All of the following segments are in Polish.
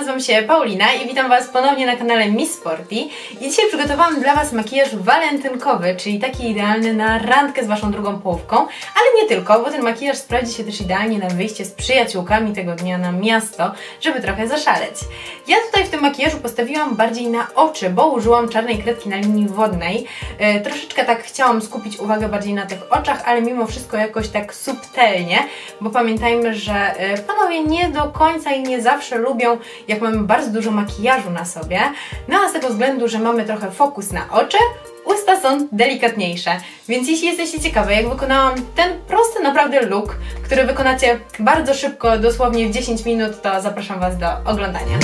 nazywam się Paulina i witam Was ponownie na kanale Miss Sporty. I dzisiaj przygotowałam dla Was makijaż walentynkowy, czyli taki idealny na randkę z Waszą drugą połówką, ale nie tylko, bo ten makijaż sprawdzi się też idealnie na wyjście z przyjaciółkami tego dnia na miasto, żeby trochę zaszaleć. Ja tutaj w tym makijażu postawiłam bardziej na oczy, bo użyłam czarnej kredki na linii wodnej. Troszeczkę tak chciałam skupić uwagę bardziej na tych oczach, ale mimo wszystko jakoś tak subtelnie, bo pamiętajmy, że panowie nie do końca i nie zawsze lubią, jak mamy bardzo dużo makijażu na sobie, no a z tego względu, że mamy trochę fokus na oczy, usta są delikatniejsze. Więc jeśli jesteście ciekawe, jak wykonałam ten prosty naprawdę look, który wykonacie bardzo szybko, dosłownie w 10 minut, to zapraszam Was do oglądania.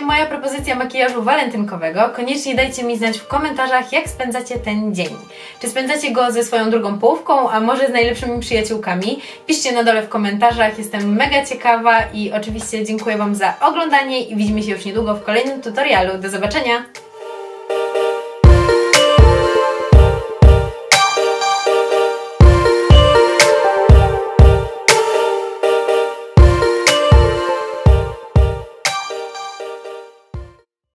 Moja propozycja makijażu walentynkowego. Koniecznie dajcie mi znać w komentarzach, jak spędzacie ten dzień. Czy spędzacie go ze swoją drugą połówką, a może z najlepszymi przyjaciółkami? Piszcie na dole w komentarzach, jestem mega ciekawa i oczywiście dziękuję Wam za oglądanie i widzimy się już niedługo w kolejnym tutorialu. Do zobaczenia!